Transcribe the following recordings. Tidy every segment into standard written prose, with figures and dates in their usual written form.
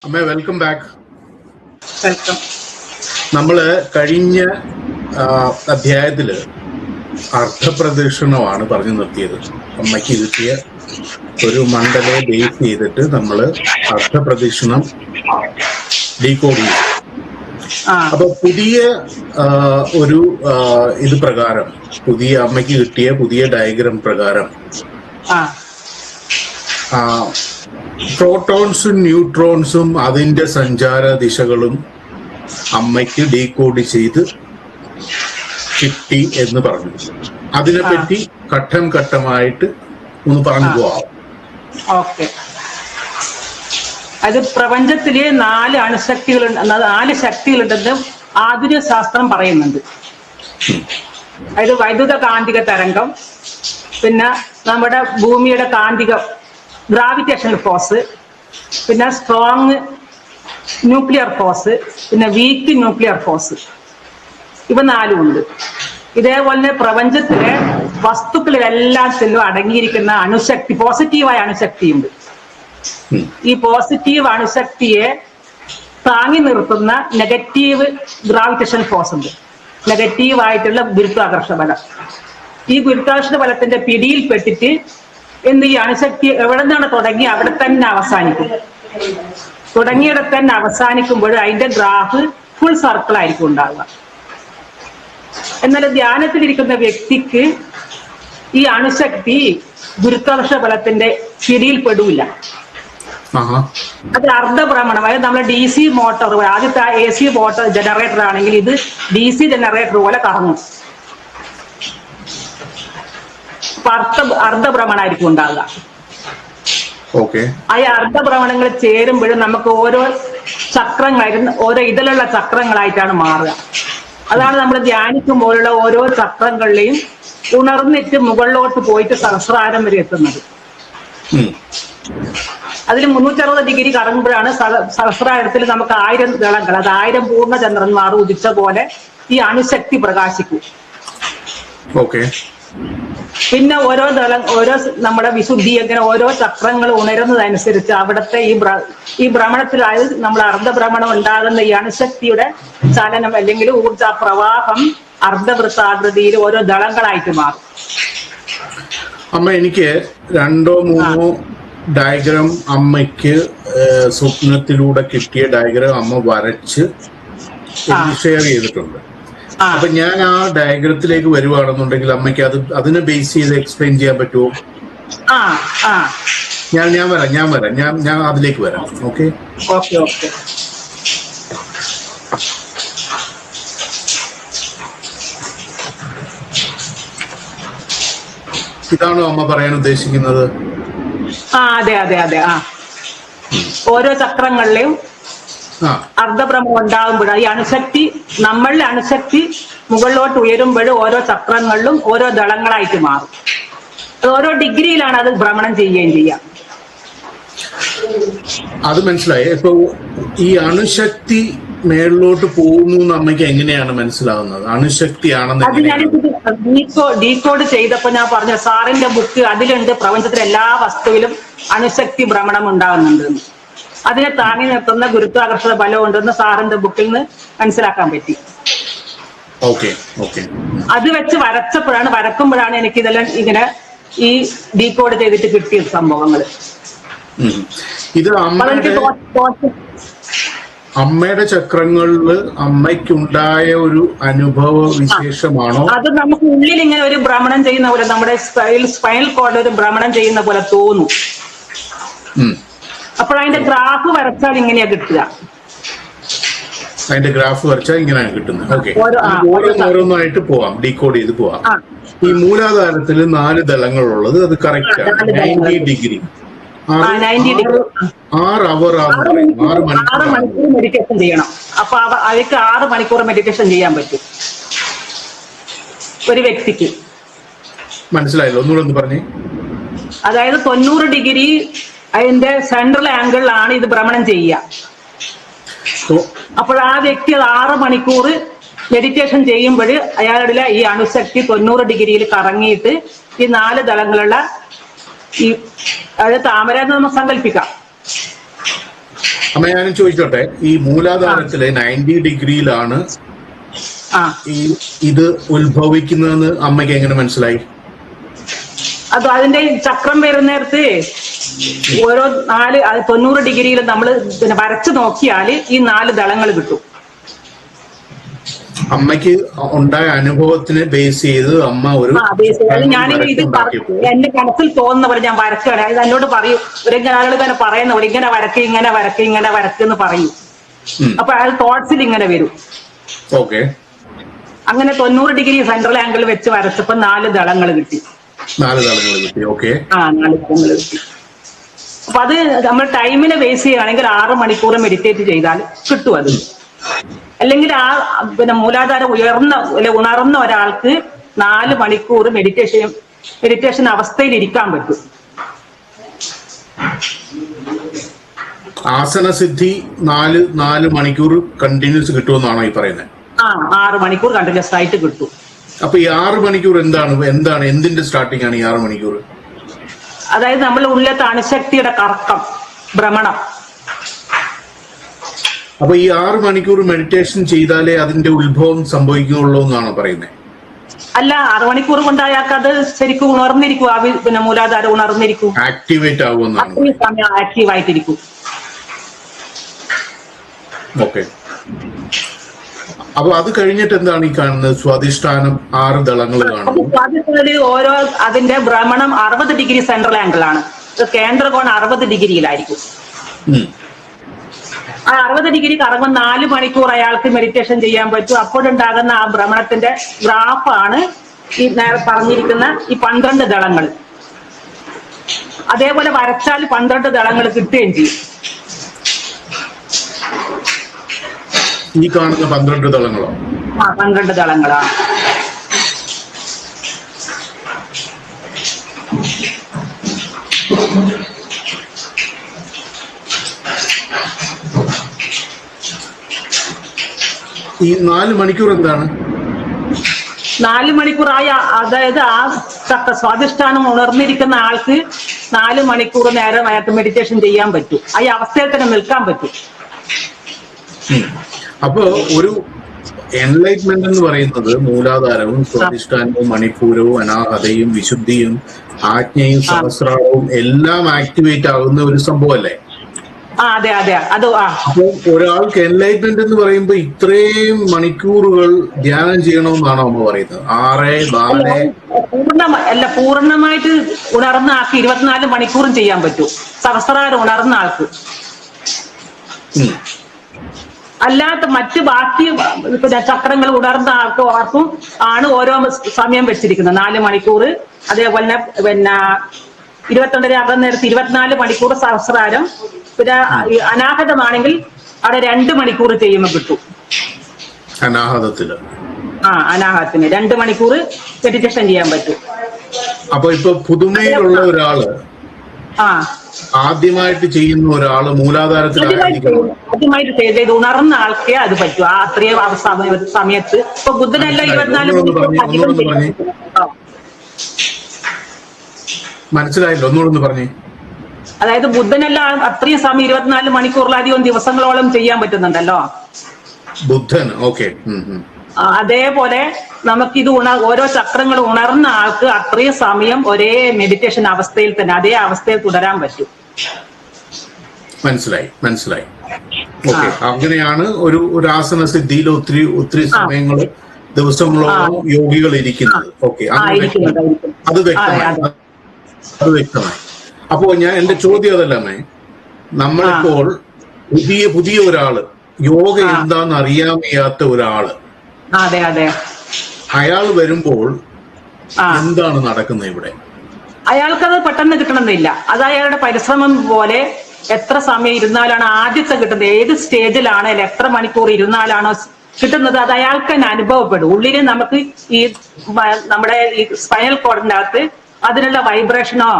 അമ്മേ welcome back. Welcome. നമ്മള് കഴിഞ്ഞ അധ്യായത്തില് അർത്ഥപ്രദക്ഷിണമാണ് പറഞ്ഞു നിർത്തിയത്. അമ്മയ്ക്ക് കിട്ടിയ ഒരു മണ്ഡലയെ ബേസ് ചെയ്തിട്ട് നമ്മള് അർത്ഥപ്രദക്ഷിണം ഡീകോഡ് ചെയ്തു. അപ്പൊ പുതിയ ഒരു ഇത് പ്രകാരം, പുതിയ അമ്മയ്ക്ക് കിട്ടിയ പുതിയ ഡയഗ്രാം പ്രകാരം പ്രോട്ടോൺസും ന്യൂട്രോൺസും അതിന്റെ സഞ്ചാര ദിശകളും അമ്മയ്ക്ക് ഡീകോഡ് ചെയ്ത് കിട്ടി എന്ന് പറഞ്ഞു. അതിനെപ്പറ്റി ഘട്ടം ഘട്ടമായിട്ട് ഒന്ന് പറഞ്ഞു പോവാം. ഓക്കെ. അത് പ്രപഞ്ചത്തില് 4 അണുശക്തികളുണ്ട്, 4 ശക്തികളുണ്ടെന്ന് ആധുനിക ശാസ്ത്രം പറയുന്നുണ്ട്. അതായത് വൈദ്യുത കാന്തിക തരംഗം, പിന്നെ നമ്മുടെ ഭൂമിയുടെ കാന്തിക ഗ്രാവിറ്റേഷണൽ ഫോഴ്സ്, പിന്നെ സ്ട്രോങ് ന്യൂക്ലിയർ ഫോഴ്സ്, പിന്നെ വീക്ക് ന്യൂക്ലിയർ ഫോഴ്സ്. ഇവ 4 ഉണ്ട്. ഇതേപോലെ തന്നെ പ്രപഞ്ചത്തിലെ വസ്തുക്കളിലെല്ലാത്തിലും അടങ്ങിയിരിക്കുന്ന അണുശക്തി, പോസിറ്റീവായ അണുശക്തിയുണ്ട്. ഈ പോസിറ്റീവ് അണുശക്തിയെ താങ്ങി നിർത്തുന്ന നെഗറ്റീവ് ഗ്രാവിറ്റേഷൻ ഫോഴ്സ് ഉണ്ട്, നെഗറ്റീവായിട്ടുള്ള ഗുരുത്വാകർഷണ ബലം. ഈ ഗുരുത്വാകർഷണ ബലത്തിന്റെ പിടിയിൽപ്പെട്ടിട്ട് ഈ അണുശക്തി എവിടെ നിന്നാണ് തുടങ്ങി അവിടെ തന്നെ അവസാനിക്കും. തുടങ്ങിയിടത്ത് തന്നെ അവസാനിക്കുമ്പോൾ അതിന്റെ ഗ്രാഫ് ഫുൾ സർക്കിൾ ആയിരിക്കും ഉണ്ടാവുക. എന്നാൽ ധ്യാനത്തിലിരിക്കുന്ന വ്യക്തിക്ക് ഈ അണുശക്തി ഗുരുത്വാകർഷണ ബലത്തിന്റെ പിടിയിൽപ്പെടില്ല. അത് അർദ്ധഭ്രമണം, അതായത് നമ്മുടെ DC മോട്ടോർ, ആദ്യത്തെ AC മോട്ടോർ ജനറേറ്റർ ആണെങ്കിൽ ഇത് DC ജനറേറ്റർ പോലെ കറങ്ങും. അർദ്ധഭ്രമണമായിരിക്കും ഉണ്ടാകുക. ആ അർദ്ധഭ്രമണങ്ങൾ ചേരുമ്പോഴും നമുക്ക് ഓരോ ചക്രങ്ങളായിരുന്നു, ഓരോ ഇതിലുള്ള ചക്രങ്ങളായിട്ടാണ് മാറുക. അതാണ് നമ്മൾ ധ്യാനിക്കുമ്പോഴുള്ള ഓരോ ചക്രങ്ങളിലെയും ഉണർന്നിട്ട് മുകളിലോട്ട് പോയിട്ട് സഹസ്രാരം വരെ എത്തുന്നത്. അതിൽ 360 ഡിഗ്രി കറങ്ങുമ്പോഴാണ് സഹസ്രാരത്തിൽ നമുക്ക് 1000 ദളങ്ങൾ, അത് 1000 പൂർണ്ണ ചന്ദ്രന്മാർ ഉദിച്ച പോലെ ഈ അണുശക്തി പ്രകാശിക്കും. പിന്നെ ഓരോ നമ്മുടെ വിശുദ്ധി, അങ്ങനെ ഓരോ ചക്രങ്ങൾ ഉണരുന്നതനുസരിച്ച് അവിടുത്തെ ഈ ഭ്രമണത്തിൽ, അതായത് നമ്മൾ അർദ്ധഭ്രമണം ഉണ്ടാകുന്ന ഈ അണുശക്തിയുടെ ചലനം അല്ലെങ്കിൽ ഊർജ പ്രവാഹം അർദ്ധവൃത്താകൃതിയിൽ ഓരോ ദളങ്ങളായിട്ട് മാറും. അമ്മ, എനിക്ക് 2 or 3 ഡയഗ്രാം അമ്മയ്ക്ക് സ്വപ്നത്തിലൂടെ കിട്ടിയ ഡയഗ്രാം അമ്മ വരച്ച് ഷെയർ ചെയ്തിട്ടുണ്ട്. അപ്പൊ ഞാൻ ആ ഡയഗ്രത്തിലേക്ക് വരുവാണെന്നുണ്ടെങ്കിൽ അമ്മയ്ക്ക് അതിനെ ബേസ് ചെയ്ത് എക്സ്പ്ലെയിൻ ചെയ്യാൻ പറ്റുമോ? ഞാൻ അതിലേക്ക് വരാം. ഓക്കെ. ഇതാണോ അമ്മ പറയാൻ ഉദ്ദേശിക്കുന്നത്? അതെ. ഓരോ ചക്രങ്ങളിലെയും അർദ്ധഭ്രമം ഉണ്ടാകുമ്പോഴാണ് ഈ അണുശക്തി, നമ്മളുടെ അണുശക്തി മുകളിലോട്ട് ഉയരുമ്പോഴും ഓരോ ചക്രങ്ങളിലും ഓരോ ദളങ്ങളായിട്ട് മാറും. ഓരോ ഡിഗ്രിയിലാണ് അത് ഭ്രമണം ചെയ്യുകയും ചെയ്യാം. അത് മനസ്സിലായി. ഇപ്പൊ ഈ അണുശക്തി മേളിലോട്ട് പോകുന്നു അമ്മയ്ക്ക് എങ്ങനെയാണ് മനസ്സിലാവുന്നത്? അണുശക്തിയാണെന്ന് അത് ഞാൻ ഡീകോഡ് ചെയ്തപ്പോ ഞാൻ പറഞ്ഞ സാറിന്റെ ബുക്ക്, അതിലുണ്ട് പ്രപഞ്ചത്തിലെ എല്ലാ വസ്തുവിലും അണുശക്തി ഭ്രമണം ഉണ്ടാകുന്നുണ്ട്. അതിനെ താങ്ങി നിർത്തുന്ന ഗുരുത്വാകർഷണ ബലം ഉണ്ടെന്ന് സാറിന്റെ ബുക്കിൽ നിന്ന് മനസ്സിലാക്കാൻ പറ്റി. അത് വെച്ച് വരക്കുമ്പോഴാണ് എനിക്ക് ഇതെല്ലാം ഇങ്ങനെ ഈ ഡീകോഡ് ചെയ്തിട്ട് കിട്ടിയ സംഭവങ്ങൾ. ഇത് അമ്മയുടെ ചക്രങ്ങളില് അമ്മയ്ക്കുണ്ടായ ഒരു അനുഭവ വിശേഷമാണോ? അത് നമുക്ക് ഉള്ളിൽ ഇങ്ങനെ ഒരു ഭ്രമണം ചെയ്യുന്ന പോലെ, നമ്മുടെ സ്പൈനൽ കോഡ് ഒരു ഭ്രമണം ചെയ്യുന്ന പോലെ തോന്നും. അപ്പോൾ അതിന്റെ ഗ്രാഫ് വരച്ചാൽ ഇങ്ങനെയാ കിട്ടുക. അതിന്റെ ഗ്രാഫ് വരച്ചാൽ ഇങ്ങനെയാണ് കിട്ടുന്നത്. ഓരോന്നായിട്ട് പോവാം, ഡീകോഡ് ചെയ്ത് പോവാം. ഈ മൂലാധാരത്തിൽ 4 ദളങ്ങളുള്ളത് അത് കറക്റ്റ് ആണ്. 90 ഡിഗ്രി 6 മണിക്കൂർ മെഡിറ്റേഷൻ ചെയ്യണം. അപ്പൊ അവർക്ക് 6 മണിക്കൂർ മെഡിറ്റേഷൻ ചെയ്യാൻ പറ്റും ഒരു വ്യക്തിക്ക്. മനസ്സിലായല്ലോ? ഒന്നുകൂടെ ഒന്ന് പറഞ്ഞേ. അതായത് 90 ഡിഗ്രി അതിന്റെ സെൻട്രൽ ആംഗിളിലാണ് ഇത് ഭ്രമണം ചെയ്യുക. അപ്പോൾ ആ വ്യക്തി 6 മണിക്കൂർ മെഡിറ്റേഷൻ ചെയ്യുമ്പോൾ അയാളുടെ ഈ അണുശക്തി 90 ഡിഗ്രിയിൽ കറങ്ങിയിട്ട് ഈ 4 ദളങ്ങളുള്ള ഈ, അതായത് താമര എന്ന് നമുക്ക് സങ്കല്പിക്കാം. അമ്മ ഞാനും ചോദിച്ചോട്ടെ, ഈ മൂലാധാരത്തിലെ 90 ഡിഗ്രിയിലാണ് ഇത് ഉത്ഭവിക്കുന്നതെന്ന് അമ്മയ്ക്ക് എങ്ങനെ മനസ്സിലായി? അത് അതിന്റെ ചക്രം വരുന്നേരത്ത് ഓരോ 90 ഡിഗ്രിയിൽ നമ്മൾ പിന്നെ വരച്ചു നോക്കിയാൽ ഈ 4 ദളങ്ങൾ കിട്ടും. അമ്മയ്ക്ക് ഉണ്ടായ അനുഭവത്തിനെ ബേസ് ചെയ്ത് അമ്മ ഒരു ഞാനിങ്ങനെ ഇത് എന്റെ മനസ്സിൽ തോന്നുന്ന പോലെ ഞാൻ വരക്കുകയാണ്. അത് എന്നോട് പറയും, ഒരിങ്ങനെ ആളുകൾ ഇങ്ങനെ പറയുന്ന പോലെ ഇങ്ങനെ വരക്ക് ഇങ്ങനെ വരക്ക് ഇങ്ങനെ വരക്കെന്ന് പറയും. അപ്പൊ അയാൾ തോട്ട്സിൽ ഇങ്ങനെ വരും. ഓക്കെ, അങ്ങനെ 90 ഡിഗ്രി സെൻട്രൽ ആംഗിൾ വെച്ച് വരച്ചപ്പോ 4 ദളങ്ങൾ കിട്ടി. 4 ദളങ്ങൾ കിട്ടി. ഓക്കെ, 4 ദളങ്ങൾ കിട്ടി. അപ്പൊ അത് നമ്മൾ ടൈമിനെ ബേസ് ചെയ്യുകയാണെങ്കിൽ 6 മണിക്കൂർ മെഡിറ്റേറ്റ് ചെയ്താൽ കിട്ടും അത്. അല്ലെങ്കിൽ പിന്നെ മൂലാധാരം ഉണർന്ന ഒരാൾക്ക് 4 മണിക്കൂർ മെഡിറ്റേഷൻ അവസ്ഥയിൽ ഇരിക്കാൻ പറ്റും. ആസനസിദ്ധി 4 മണിക്കൂർ കണ്ടിന്യൂസ് കിട്ടുമെന്നാണോ ഈ പറയുന്നത്? 6 മണിക്കൂർ കണ്ടിന്യൂസ് ആയിട്ട് കിട്ടും. അപ്പൊ ഈ 6 മണിക്കൂർ എന്താണ് എന്തിന്റെ സ്റ്റാർട്ടിംഗ് ആണ് ഈ 6 മണിക്കൂർ? അതായത് നമ്മുടെ ഉള്ളിലത്തെ അണുശക്തിയുടെ കറക്കം, ഭ്രമണം. അപ്പൊ ഈ 6 മണിക്കൂർ മെഡിറ്റേഷൻ ചെയ്താലേ അതിന്റെ ഉത്ഭവം സംഭവിക്കുള്ളൂ എന്നാണോ പറയുന്നത്? അല്ല, 6 മണിക്കൂർ കൊണ്ട് അയാൾക്ക് അത് ശരിക്കും ഉണർന്നിരിക്കും. പിന്നെ മൂലാധാരം ഉണർന്നിരിക്കും, ആക്ടിവേറ്റ് ആകുമെന്നാണ്. സമയം ആക്റ്റീവ് ആയിട്ടിരിക്കും. ഓക്കെ, അപ്പൊ അത് കഴിഞ്ഞിട്ട് എന്താണ് ഈ കാണുന്നത്? സ്വാധിഷ്ഠാനം 6 ദളങ്ങൾ കാണുന്നു. സ്വാധിഷ്ഠാനത്തിൽ ഓരോ അതിന്റെ ഭ്രമണം 60 ഡിഗ്രി സെൻട്രൽ ആംഗിൾ ആണ്. കേന്ദ്രകോൺ 60 ഡിഗ്രിയിലായിരിക്കും. ആ 60 ഡിഗ്രി കറങ്ങും 4 മണിക്കൂർ അയാൾക്ക് മെഡിറ്റേഷൻ ചെയ്യാൻ പറ്റും. അപ്പോഴുണ്ടാകുന്ന ആ ഭ്രമണത്തിന്റെ ഗ്രാഫാണ് ഈ പറഞ്ഞിരിക്കുന്ന ഈ 12 ദളങ്ങൾ. അതേപോലെ വരച്ചാൽ 12 ദളങ്ങൾ കിട്ടുകയും ചെയ്യും. ഈ കാണുന്ന 12 ദളങ്ങളോ? 12 ദളങ്ങളാണ്. ഈ 4 മണിക്കൂർ എന്താണ്? 4 മണിക്കൂറായി, അതായത് ആ സ്വാധിഷ്ഠാനം ഉണർന്നിരിക്കുന്ന ആൾക്ക് 4 മണിക്കൂർ നേരം അയാൾക്ക് മെഡിറ്റേഷൻ ചെയ്യാൻ പറ്റും. ആ അവസ്ഥയിൽ തന്നെ നിൽക്കാൻ പറ്റും. അപ്പോ ഒരു എൻലൈറ്റ്മെന്റ് എന്ന് പറയുന്നത് മൂലാധാരവും സ്വാധിഷ്ഠാനവും മണിപ്പൂരവും അനാഹതയും വിശുദ്ധിയും ആജ്ഞയും സഹസ്രാരവും എല്ലാം ആക്ടിവേറ്റ് ആകുന്ന ഒരു സംഭവമല്ലേ? അതെ അതെ, അത് അപ്പൊ ഒരാൾക്ക് എൻലൈറ്റ്മെന്റ് എന്ന് പറയുമ്പോ ഇത്രയും മണിക്കൂറുകൾ ധ്യാനം ചെയ്യണമെന്നാണോ അമ്മ പറയുന്നത്? 6 പൂർണ്ണമായിട്ട് ഉണർന്ന ആൾക്ക് 24 മണിക്കൂറും ചെയ്യാൻ പറ്റും. സഹസ്രാരം ഉണർന്ന ആൾക്ക്. അല്ലാത്ത മറ്റ് ബാക്കി ചക്രങ്ങൾ ഉണർന്ന ആർക്കും ആണ് ഓരോ സമയം വെച്ചിരിക്കുന്നത്. 4 മണിക്കൂർ, അതേപോലെ പിന്നെ 22 അകന്നേരത്ത് 24 മണിക്കൂർ സഹസ്രാരം. പിന്നെ അനാഹതമാണെങ്കിൽ അവിടെ 2 മണിക്കൂർ ചെയ്യുമ്പോൾ കിട്ടും. അനാഹതത്തിന് അനാഹതത്തിന് 2 മണിക്കൂർ മെഡിറ്റേഷൻ ചെയ്യാൻ പറ്റും. അപ്പൊ ഇപ്പൊ പുതുമയിലുള്ള ഒരാള് ആദ്യമായിട്ട് ചെയ്യുന്ന ഒരാള് മൂലാധാരത്തിൽ ആദ്യമായിട്ട് ചെയ്ത് ഉണർന്ന ആൾക്കേ അത് പറ്റും. അത്രയും സമയത്ത് ഇപ്പൊ ബുദ്ധനല്ല 24 മണിക്കൂർ. മനസ്സിലായില്ലോ? ഒന്നുകൂടെ പറഞ്ഞേ. അതായത് ബുദ്ധനെല്ലാം അത്രയും സമയം 24 മണിക്കൂറിലധികം ദിവസങ്ങളോളം ചെയ്യാൻ പറ്റുന്നുണ്ടല്ലോ ബുദ്ധൻ. ഓക്കെ, അതേപോലെ നമുക്കിത് ഓരോ ചക്രങ്ങൾ ഉണർന്ന ആൾക്ക് അത്രയും സമയം ഒരേ മെഡിറ്റേഷൻ അവസ്ഥയിൽ തന്നെ അതേ അവസ്ഥയിൽ തുടരാൻ പറ്റും. മനസ്സിലായി. ഓക്കെ, അങ്ങനെയാണ് ഒരു ആസന സിദ്ധിയിൽ ഒത്തിരി സമയങ്ങള് ദിവസങ്ങളോളം യോഗികൾ ഇരിക്കുന്നത്. ഓക്കെ, അത് വ്യക്തമായി. അപ്പോ എന്റെ ചോദ്യം അതല്ലേ, നമ്മളിപ്പോൾ പുതിയ ഒരാള് യോഗ എന്താന്ന് അറിയാൻ വയ്യാത്ത ഒരാള് അയാൾ വരുമ്പോൾ എന്താണ് നടക്കുന്നത് ഇവിടെ? അയാൾക്കത് പെട്ടെന്ന് കിട്ടണമെന്നില്ല. അത് അയാളുടെ പരിശ്രമം പോലെ എത്ര സമയം ഇരുന്നാലാണ് ആദ്യത്തെ കിട്ടുന്നത്, ഏത് സ്റ്റേജിലാണ്, എത്ര മണിക്കൂർ ഇരുന്നാലാണോ കിട്ടുന്നത്, അത് അയാൾക്ക് തന്നെ അനുഭവപ്പെടും. ഉള്ളില് നമുക്ക് ഈ നമ്മുടെ ഈ സ്പൈനൽ കോഡിന്റെ അകത്ത് അതിനുള്ള വൈബ്രേഷനോ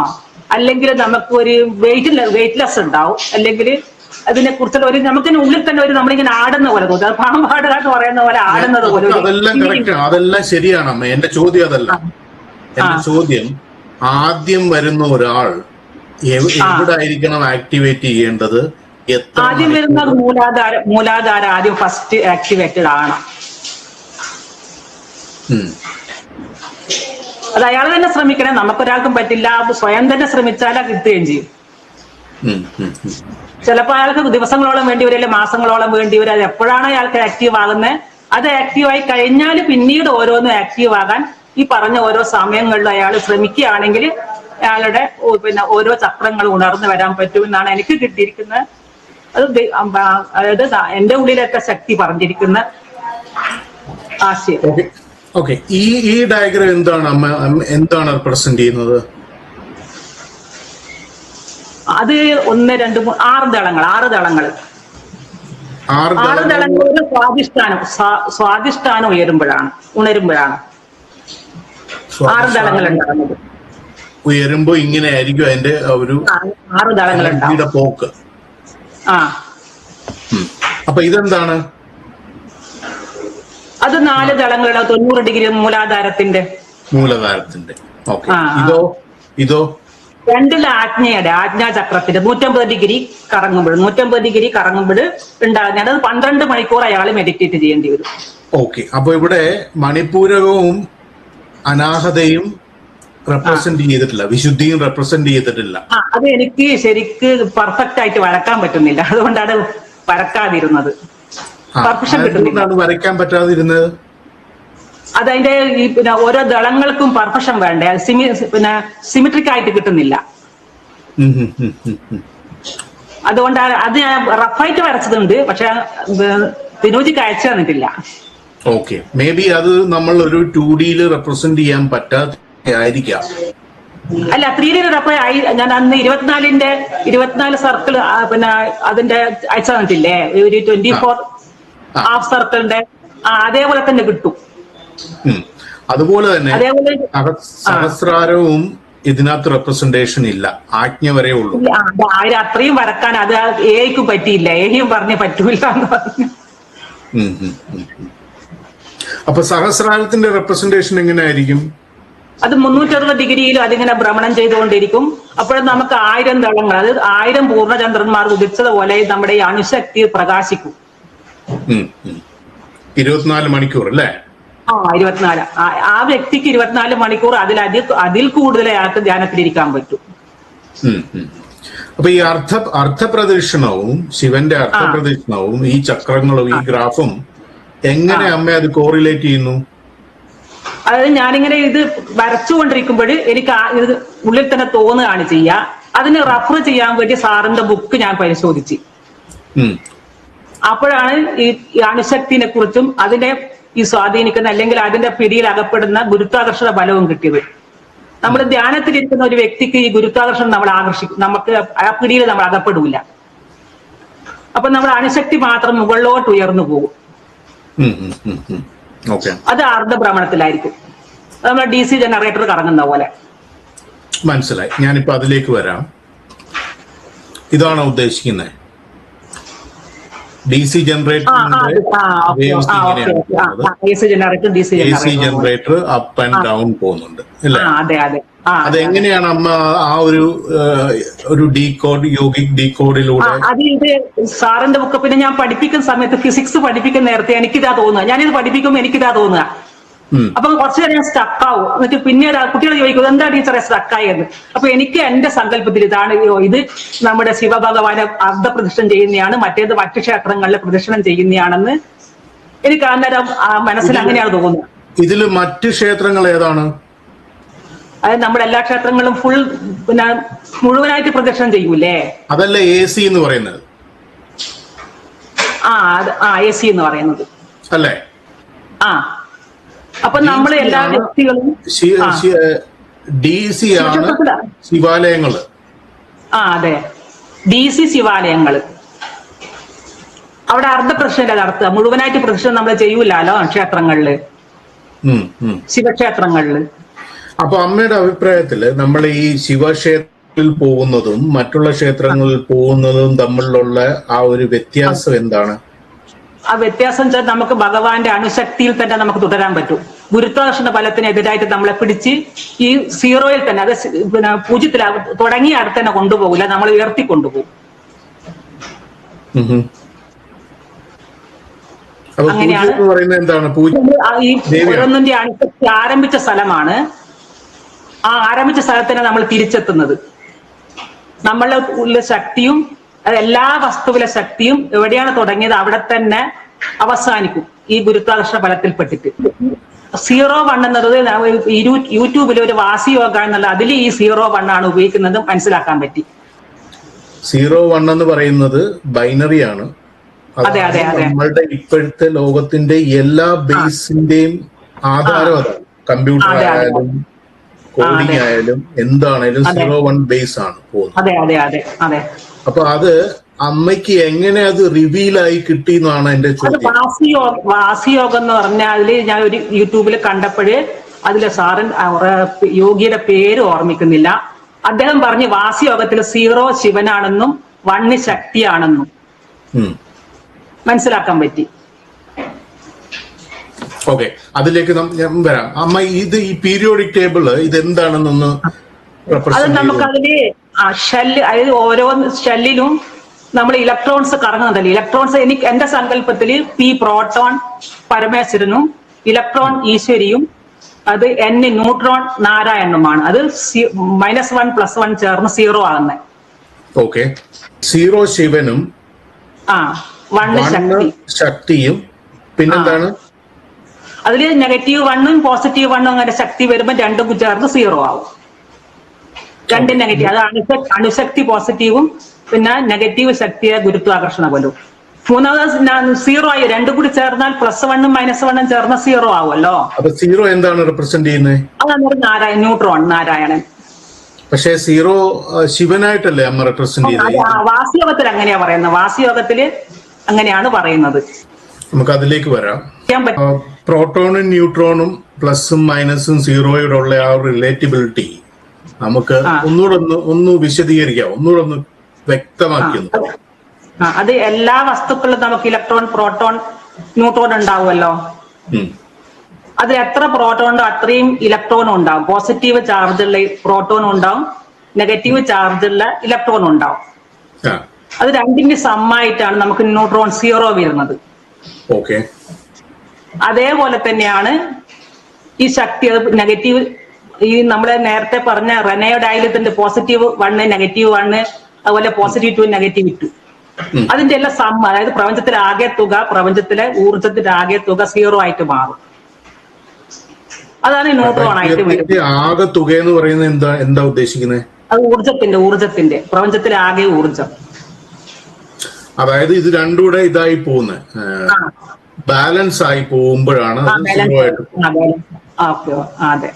അല്ലെങ്കിൽ നമുക്ക് ഒരു വെയിറ്റ്ലെസ് ഉണ്ടാവും. അല്ലെങ്കിൽ അതിനെ കുറിച്ചുള്ള ഒരു നമുക്ക് ഉള്ളിൽ തന്നെ ഒരു നമ്മളിങ്ങനെ ആടുന്ന പോലെ തോന്നും. അത് പാമ്പാടുക എന്ന് പറയുന്ന പോലെ ആടുന്നത് പോലെ. അതെല്ലാം ശരിയാണ് അമ്മ. എന്റെ ചോദ്യം അതല്ല. എന്റെ ചോദ്യം, ആദ്യം വരുന്ന ഒരാൾ എവിടെ ആയിരിക്കണം ആക്ടിവേറ്റ് ചെയ്യേണ്ടത്, എത്ര ആദ്യം വരുന്നത് മൂലാധാരം ആദ്യം ഫസ്റ്റ് ആക്ടിവേറ്റഡ് ആണ്. അത് അയാൾ തന്നെ ശ്രമിക്കണേ, നമുക്കൊരാൾക്കും പറ്റില്ല. സ്വയം തന്നെ ശ്രമിച്ചാൽ കിട്ടുകയും ചെയ്യും. ചിലപ്പോൾ അയാൾക്ക് ദിവസങ്ങളോളം വേണ്ടി വരും, അല്ലെങ്കിൽ മാസങ്ങളോളം വേണ്ടി വരും. അത് എപ്പോഴാണ് അയാൾക്ക് ആക്റ്റീവ് ആകുന്നത്, അത് ആക്റ്റീവായി കഴിഞ്ഞാൽ പിന്നീട് ഓരോന്നും ആക്റ്റീവ് ആകാൻ ഈ പറഞ്ഞ ഓരോ സമയങ്ങളിലും അയാൾ ശ്രമിക്കുകയാണെങ്കിൽ അയാളുടെ ഓരോ ചക്രങ്ങൾ ഉണർന്നു വരാൻ പറ്റുമെന്നാണ് എനിക്ക് കിട്ടിയിരിക്കുന്നത്. അത് അതായത് എന്റെ ഉള്ളിലൊക്കെ ശക്തി പറഞ്ഞിരിക്കുന്ന ആശയം. ഓക്കെ, ഈ ഡയഗ്രം എന്താണ് അമ്മ എന്താണ് റെപ്രസെന്റ് ചെയ്യുന്നത്? അത് 1, 2, 3, 6 ദളങ്ങൾ. 6 ദളങ്ങൾ ഒരു സ്വാധിഷ്ഠാനം ഉണരുമ്പോഴാണ് 6 ദളങ്ങൾ ഉണ്ടാകുന്നത്. ഉയരുമ്പോ ഇങ്ങനെ ആയിരിക്കും അതിന്റെ ഒരു 6 ദളങ്ങൾ ഉണ്ടാവും പോക്ക്. അപ്പൊ ഇതെന്താണ്? അത് 4 ദളങ്ങളുള്ള 90 ഡിഗ്രി മൂലാധാരത്തിന്റെ. ഓക്കെ. ഇതോ 2 ആജ്ഞാചക്രത്തിന്റെ 150 ഡിഗ്രി കറങ്ങുമ്പോൾ ഉണ്ടാകുന്ന. അത് 12 മണിക്കൂർ അയാൾ മെഡിറ്റേറ്റ് ചെയ്യേണ്ടി വരും. ഓക്കെ. അപ്പൊ ഇവിടെ മണിപൂരകവും അനാഹതയും റെപ്രസെന്റ് ചെയ്തിട്ടില്ല, വിശുദ്ധിയും റെപ്രസെന്റ് ചെയ്തിട്ടില്ല. അത് എനിക്ക് ശരിക്ക് പെർഫെക്റ്റ് ആയിട്ട് വരക്കാൻ പറ്റുന്നില്ല, അതുകൊണ്ടാണ് വരക്കാതിരുന്നത്. പെർഫെക്ഷൻ കിട്ടുന്നില്ല. വരയ്ക്കാൻ പറ്റാതിരുന്നത് അതതിന്റെ ഈ ഓരോ ദളങ്ങൾക്കും പെർഫെക്ഷൻ വേണ്ടേ, സിമിട്രിക് ആയിട്ട് കിട്ടുന്നില്ല. അതുകൊണ്ട് അത് ഞാൻ റഫായിട്ട് വരച്ചതുണ്ട്, പക്ഷെ വിനോജിക്ക് അയച്ചു തന്നിട്ടില്ല. ഓക്കെ, മേ ബി അത് നമ്മൾ ഒരു 2D റെപ്രസെന്റ് ചെയ്യാൻ പറ്റാതായിരിക്കാം. അല്ല, 3D റഫായി ഞാൻ അന്ന് 24 സർക്കിൾ അതിന്റെ അയച്ചു തന്നിട്ടില്ലേ, ഒരു 24 ഹാഫ് സർക്കിളിന്റെ അതേപോലെ തന്നെ കിട്ടും. അതുപോലെ തന്നെ സഹസ്രാരവും ഇതിനകത്ത് റെപ്രസെന്റേഷൻ ഇല്ല, ആജ്ഞ വരെ ഉള്ളൂ. അത്രയും വരക്കാൻ അത് ഏയ്ക്ക് പറ്റിയില്ല, ഏയും പറഞ്ഞ് പറ്റൂല എന്ന് പറഞ്ഞു. അപ്പൊ സഹസ്രാരത്തിന്റെ റെപ്രസെന്റേഷൻ എങ്ങനെയായിരിക്കും? അത് 360 ഡിഗ്രിയിൽ അതിങ്ങനെ ഭ്രമണം ചെയ്തുകൊണ്ടിരിക്കും. അപ്പോഴും നമുക്ക് 1000 ദളങ്ങൾ, അത് 1000 പൂർണ്ണചന്ദ്രന്മാർ ഉദിച്ചതുപോലെ നമ്മുടെ ഈ അണുശക്തി പ്രകാശിക്കും. 24 മണിക്കൂർ അല്ലേ? 24. ആ വ്യക്തിക്ക് 24 മണിക്കൂർ അതിൽ കൂടുതൽ അയാൾക്ക് ധ്യാനത്തിലിരിക്കാൻ പറ്റും. അപ്പൊ ഈ അർത്ഥപ്രദക്ഷിണവും ശിവന്റെ അർത്ഥപ്രദക്ഷിണവും ഈ ചക്രങ്ങളും ഈ ഗ്രാഫും എങ്ങനെ അമ്മ അത് കോറിലേറ്റ് ചെയ്യുന്നു? അതായത് ഞാനിങ്ങനെ ഇത് വരച്ചുകൊണ്ടിരിക്കുമ്പോൾ എനിക്ക് ഇത് ഉള്ളിൽ തന്നെ തോന്നുകയാണ് ചെയ്യുക. അതിന് റഫർ ചെയ്യാൻ വേണ്ടി സാറിന്റെ ബുക്ക് ഞാൻ പരിശോധിച്ചു. അപ്പോഴാണ് ഈ അണുശക്തിനെ കുറിച്ചും അതിനെ ഈ സ്വാധീനിക്കുന്ന അല്ലെങ്കിൽ അതിന്റെ പിടിയിൽ അകപ്പെടുന്ന ഗുരുത്വാകർഷണ ബലവും കിട്ടിയത്. നമ്മൾ ധ്യാനത്തിലിരിക്കുന്ന ഒരു വ്യക്തിക്ക് ഈ ഗുരുത്വാകർഷണം നമ്മൾ ആകർഷിക്കും, നമുക്ക് ആ പിടിയിൽ നമ്മൾ അകപ്പെടില്ല. അപ്പൊ നമ്മൾ അണുശക്തി മാത്രം മുകളിലോട്ട് ഉയർന്നു പോകും. അത് അർദ്ധഭ്രമണത്തിലായിരിക്കും, നമ്മൾ DC ജനറേറ്റർ കറങ്ങുന്ന പോലെ. മനസ്സിലായി. ഞാനിപ്പോ അതിലേക്ക് വരാം. ഇതാണോ ഉദ്ദേശിക്കുന്നത്? DC generator up and down പോകുന്നുണ്ട് അല്ലേ? അതെങ്ങനെയാണ് അമ്മ ആ ഒരു ഡീകോഡ്, യോഗിക് ഡീകോഡിലൂടെ? അത് ഇത് സാറിന്റെ ബുക്ക് പിന്നെ ഞാൻ പഠിപ്പിക്കുന്ന സമയത്ത് ഫിസിക്സ് പഠിപ്പിക്കുന്ന നേരത്തെ എനിക്കിതാ തോന്നുക, ഞാനിത് പഠിപ്പിക്കുമ്പോൾ എനിക്കിതാ തോന്നുക. അപ്പൊ കുറച്ചു നേരം ഞാൻ സ്റ്റക്കാവും. എന്നിട്ട് പിന്നീട് കുട്ടികൾ ചോദിക്കും എന്താ ടീച്ചറെ സ്റ്റക്കായെന്ന്. അപ്പൊ എനിക്ക് എന്റെ സങ്കല്പത്തിൽ ഇതാണ്, ഇത് നമ്മുടെ ശിവഭഗവാനെ അർദ്ധപ്രദക്ഷിണം ചെയ്യുന്നതാണ്, മറ്റേത് മറ്റു ക്ഷേത്രങ്ങളിലെ പ്രദക്ഷിണം ചെയ്യുന്നതാണെന്ന് എനിക്ക് അന്നേരം മനസ്സിൽ അങ്ങനെയാണ് തോന്നുന്നത്. ഇതില് മറ്റു ക്ഷേത്രങ്ങൾ ഏതാണ്? അതായത് നമ്മുടെ എല്ലാ ക്ഷേത്രങ്ങളും ഫുൾ മുഴുവനായിട്ട് പ്രദക്ഷിണം ചെയ്യൂലേ? അതല്ല AC എന്ന് പറയുന്നത്? AC എന്ന് പറയുന്നത് അല്ലേ? അപ്പൊ നമ്മൾ എല്ലാ വ്യക്തികളും DC ആണ് ശിവാലയങ്ങള്. അതെ, DC ശിവാലയങ്ങള്. അവിടെ അർദ്ധപ്രദക്ഷിണം നടത്തുക, മുഴുവനായിട്ട് പ്രദക്ഷിണം നമ്മൾ ചെയ്യൂലോ ക്ഷേത്രങ്ങളില്, ശിവക്ഷേത്രങ്ങളില്. അപ്പൊ അമ്മയുടെ അഭിപ്രായത്തില് നമ്മൾ ഈ ശിവക്ഷേത്രത്തിൽ പോകുന്നതും മറ്റുള്ള ക്ഷേത്രങ്ങളിൽ പോകുന്നതും തമ്മിലുള്ള ആ ഒരു വ്യത്യാസം എന്താണ്? ആ വ്യത്യാസം വെച്ചാൽ നമുക്ക് ഭഗവാന്റെ അണുശക്തിയിൽ തന്നെ നമുക്ക് തുടരാൻ പറ്റും. ഗുരുത്വാകർഷണ ബലത്തിനെതിരായിട്ട് നമ്മളെ പിടിച്ച് ഈ സീറോയിൽ തന്നെ, അത് 0 തുടങ്ങിയ അടുത്ത് തന്നെ കൊണ്ടുപോകില്ല, നമ്മൾ ഉയർത്തി കൊണ്ടുപോകും. അപ്പൊ പൂജ അങ്ങനെയാണ് എന്ന് പറയുന്നത് എന്താണ്? പൂജ ഈ ദേവിയാണ്. ഓരോന്നിന്റെ അണുശക്തി ആരംഭിച്ച സ്ഥലമാണ്. ആ ആരംഭിച്ച സ്ഥലത്തിനെ നമ്മൾ തിരിച്ചെത്തുന്നത്. നമ്മളുടെ ഉള്ള ശക്തിയും എല്ലാ വസ്തുവിലെ ശക്തിയും എവിടെയാണ് തുടങ്ങിയത് അവിടെ തന്നെ അവസാനിക്കും ഈ ഗുരുത്വാകർഷണ ബലത്തിൽപ്പെട്ടിട്ട്. 01 എന്നത് യൂട്യൂബിൽ ഒരു വാസി യോഗ എന്നുള്ള അതിൽ ഈ 01 ആണ് ഉപയോഗിക്കുന്നത് മനസ്സിലാക്കാൻ പറ്റി. 01 എന്ന് പറയുന്നത് ബൈനറി ആണ്. അതെ അതെ അതെ നമ്മളുടെ ഇപ്പോഴത്തെ ലോകത്തിന്റെ എല്ലാ ബേസിന്റെയും ആധാരം അതാണ്. കമ്പ്യൂട്ടർ ആയാലും കോഡിംഗ് ആയാലും എന്താണേലും 01 ബേസ് ആണ് പോകുന്നത്. അതെ അതെ അതെ അതെ. അപ്പൊ അത് അമ്മയ്ക്ക് എങ്ങനെ അത് റിവീൽ ആയി കിട്ടി എന്നാണ് എന്റെ അത് ചോദ്യം. വാസിയോഗം എന്ന് പറഞ്ഞാൽ അതില് ഞാൻ ഒരു യൂട്യൂബിൽ കണ്ടപ്പോഴ് അതിലെ സാറിൻ യോഗിയുടെ പേര് ഓർമ്മിക്കുന്നില്ല. അദ്ദേഹം പറഞ്ഞ് വാസിയോഗത്തിൽ 0 ശിവനാണെന്നും 1 ശക്തിയാണെന്നും മനസ്സിലാക്കാൻ പറ്റി. ഓക്കെ, അതിലേക്ക് ഞാൻ വരാം. അമ്മ ഇത് ഈ പീരിയോഡിക് ടേബിള് ഇതെന്താണെന്നൊന്ന് അത് നമുക്കതില് ഷെല്ല്, അതായത് ഓരോ ഷെല്ലിലും നമ്മൾ ഇലക്ട്രോൺസ് കറങ്ങുന്നുണ്ടല്ലോ. ഇലക്ട്രോൺസ് എന്റെ സങ്കല്പത്തില് P പ്രോട്ടോൺ പരമേശ്വരനും ഇലക്ട്രോൺ ഈശ്വരിയും അത് N ന്യൂട്രോൺ നാരായണനുമാണ്. അത് -1 + 1 ചേർന്ന് 0 ആകുന്നത്. ഓക്കെ, 0 ശിവനും 1 ശക്തിയും പിന്നെന്താണ്? അതില് -1ഉം +1ഉം അങ്ങനെ ശക്തി വരുമ്പോൾ രണ്ടും ചേർന്ന് 0 ആവും. രണ്ടും നെഗറ്റീവ്. അത് അണുശക്തി പോസിറ്റീവും പിന്നെ നെഗറ്റീവ് ശക്തിയെ ഗുരുത്വാകർഷണ ബലവും. മൂന്നാമത് 0 ആയി. രണ്ടും കൂടി ചേർന്നാൽ +1ഉം -1ഉം ചേർന്ന 0 ആവുമല്ലോ. അപ്പൊ 0 എന്താണ് റെപ്രസെന്റ് ചെയ്യുന്നത്? അതാണ് ന്യൂട്രോൺ നാരായണൻ. പക്ഷെ 0 ശിവനായിട്ടല്ലേ അമ്മ റെപ്രസെന്റ് ചെയ്തത്? വാസിയോഗത്തിൽ അങ്ങനെയാ പറയുന്നത്. വാസിയോഗത്തില് അങ്ങനെയാണ് പറയുന്നത്. നമുക്ക് അതിലേക്ക് വരാം. പ്രോട്ടോണും ന്യൂട്രോണും പ്ലസും മൈനസും 0യുടെ ഉള്ള ആ റിലേറ്റബിലിറ്റി നമുക്ക് ഒന്ന് വിശദീകരിക്കാം, ഒന്നുകൂടെ വ്യക്തമാക്കി. അത് എല്ലാ വസ്തുക്കളിലും നമുക്ക് ഇലക്ട്രോൺ, പ്രോട്ടോൺ, ന്യൂട്രോൺ ഉണ്ടാവുമല്ലോ. അതിൽ എത്ര പ്രോട്ടോൺ ഉണ്ടോ അത്രയും ഇലക്ട്രോണും ഉണ്ടാവും. പോസിറ്റീവ് ചാർജുള്ള പ്രോട്ടോണും ഉണ്ടാവും, നെഗറ്റീവ് ചാർജുള്ള ഇലക്ട്രോണും ഉണ്ടാവും. അത് രണ്ടിന്റെ സമ്മായിട്ടാണ് നമുക്ക് ന്യൂട്രോൺ 0 വരുന്നത്. ഓക്കെ, അതേപോലെ തന്നെയാണ് ഈ ശക്തി. അത് നെഗറ്റീവ്, ഈ നമ്മളെ നേരത്തെ പറഞ്ഞ റെനയോഡൈലത്തിന്റെ +1 -1 അതുപോലെ +2 -2 അതിന്റെ എല്ലാം സമ്മ, അതായത് പ്രപഞ്ചത്തിലെ ആകെ തുക, പ്രപഞ്ചത്തിലെ ഊർജത്തിന്റെ ആകെ തുക 0 ആയിട്ട് മാറും. അതാണ് ന്യൂട്രോൺ ആയിട്ട് വരുന്നത്. ആകെ തുക എന്ന് പറയുന്നത് എന്താ ഉദ്ദേശിക്കുന്നത്? അത് ഊർജത്തിന്റെ പ്രപഞ്ചത്തിലെ ആകെ ഊർജം. അതായത് ഇത് രണ്ടും കൂടെ ഇതായി പോകുന്നത്, ബാലൻസ് ആയി പോകുമ്പോഴാണ് അതെ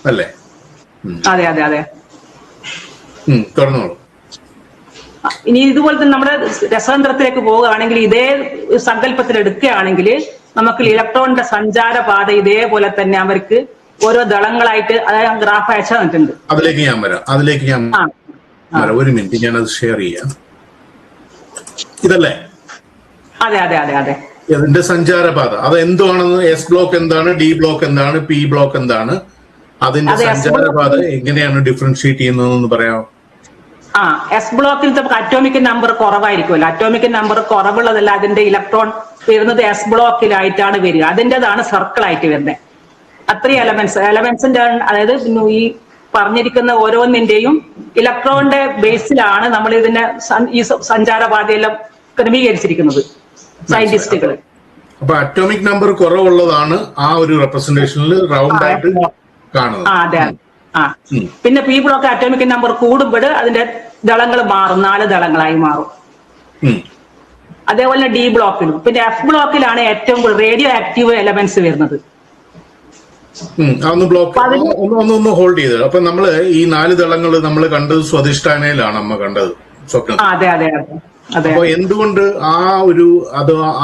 അല്ലേ? അതെ അതെ അതെ. തുറന്നോളൂ. ഇനി ഇതുപോലെ തന്നെ നമ്മുടെ രസതന്ത്രത്തിലേക്ക് പോവുകയാണെങ്കിൽ ഇതേ സങ്കല്പത്തിൽ എടുക്കുകയാണെങ്കിൽ നമുക്ക് ഇലക്ട്രോണിന്റെ സഞ്ചാരപാത ഇതേപോലെ തന്നെ അവർക്ക് ഓരോ ദളങ്ങളായിട്ട് അതായത് ഗ്രാഫ് അയച്ചു തന്നിട്ടുണ്ട്. അതിലേക്ക് ഞാൻ വരാം. ഒരു മിനിറ്റ്, ഞാനത് ഷെയർ ചെയ്യാം. ഇതല്ലേ? അതെ അതെ അതെ അതെ. ഇതിന്റെ സഞ്ചാരപാത അത് എന്താണെന്ന്, എസ് ബ്ലോക്ക് എന്താണ്, ഡി ബ്ലോക്ക് എന്താണ്, പി ബ്ലോക്ക് എന്താണ്, അതിന്റെ സഞ്ചാരപാത എങ്ങനെയാണ് ഡിഫറൻഷിയേറ്റ് ചെയ്യുന്നതെന്ന് പറയാമോ? എസ് ബ്ലോക്കിൽ നമുക്ക് അറ്റോമിക് നമ്പർ കുറവായിരിക്കുമല്ലോ. അറ്റോമിക് നമ്പർ കുറവുള്ളതല്ല, അതിന്റെ ഇലക്ട്രോൺ വരുന്നത് എസ് ബ്ലോക്കിലായിട്ടാണ് വരിക. അതിൻ്റെതാണ് സർക്കിൾ ആയിട്ട് വരുന്നത്. അത്രയും എലമെന്റ്സിന്റെ അതായത് ഈ പറഞ്ഞിരിക്കുന്ന ഓരോന്നിന്റെയും ഇലക്ട്രോണിന്റെ ബേസിലാണ് നമ്മൾ ഇതിനെ ഈ സഞ്ചാരപാതയെല്ലാം ക്രമീകരിച്ചിരിക്കുന്നത് സയന്റിസ്റ്റുകൾ. അപ്പൊ അറ്റോമിക് നമ്പർ കുറവുള്ളതാണ് ആ ഒരു റെപ്രസെന്റേഷനിൽ റൗണ്ട് ആയിട്ട് കാണുന്നത്. അതെ. പിന്നെ പി ബ്ലോക്ക് അറ്റോമിക് നമ്പർ കൂടുമ്പോൾ അതിന്റെ ദളങ്ങൾ മാറും, 4 ദളങ്ങളായി മാറും. അതേപോലെ ഡി ബ്ലോക്കിലും. പിന്നെ എഫ് ബ്ലോക്കിലാണ് ഏറ്റവും കൂടുതൽ റേഡിയോ ആക്റ്റീവ് എലമെന്റ്സ് വരുന്നത്. ഒന്ന് ഹോൾഡ് ചെയ്തത്. അപ്പൊ നമ്മള് ഈ 4 ദളങ്ങൾ നമ്മൾ കണ്ടത് സ്വാധിഷ്ഠാനയിലാണ് അമ്മ കണ്ടത് സ്വപ്നം. അതെ അതെ അതെ. അപ്പൊ എന്തുകൊണ്ട്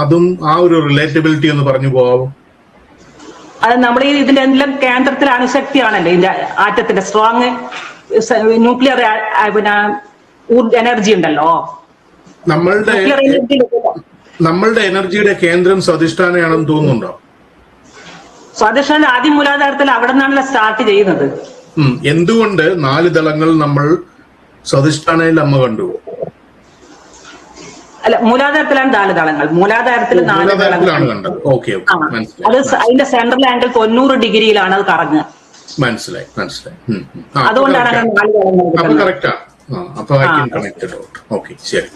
അതും ആ ഒരു റിലേറ്റബിലിറ്റി ഒന്ന് പറഞ്ഞു പോകാവോ? അത് നമ്മൾ ഇതിന്റെ എല്ലാം കേന്ദ്രത്തിൽ അണുശക്തിയാണല്ലോ ഇതിന്റെ ആറ്റത്തിന്റെ സ്ട്രോങ് ന്യൂക്ലിയർ പിന്നെ എനർജി ഉണ്ടല്ലോ. നമ്മളുടെ എനർജിയുടെ കേന്ദ്രം സ്വാധിഷ്ഠാനയാണെന്ന് തോന്നുന്നുണ്ടോ? സ്വാധിഷ്ഠാന ആദ്യം മൂലാധാരത്തിൽ അവിടെ നിന്നാണല്ലോ സ്റ്റാർട്ട് ചെയ്യുന്നത്. എന്തുകൊണ്ട് 4 ദളങ്ങൾ നമ്മൾ സ്വാധിഷ്ഠാനയിൽ അമ്മ കണ്ടു? അല്ല, മൂലാധാരത്തിലാണ് 4 തളങ്ങൾ. മൂലാധാരത്തിൽ 4 മൂലാധാരത്തിലാണ് കണ്ടത്. ഓക്കെ ഓക്കെ, അത് മനസ്സിലായി അതിന്റെ സെൻട്രൽ ആംഗിൾ 90 ഡിഗ്രിയിലാണ് അത് കറങ്ങുക. മനസ്സിലായി മനസ്സിലായി. അതുകൊണ്ടാണ് അങ്ങനെ 4 തളങ്ങൾ അപ്പൊ കിട്ടുന്നത്. കറക്റ്റാണ്. അപ്പൊ ഐ കണക്റ്റഡ് ഔട്ട്. ഓക്കെ, ശരി.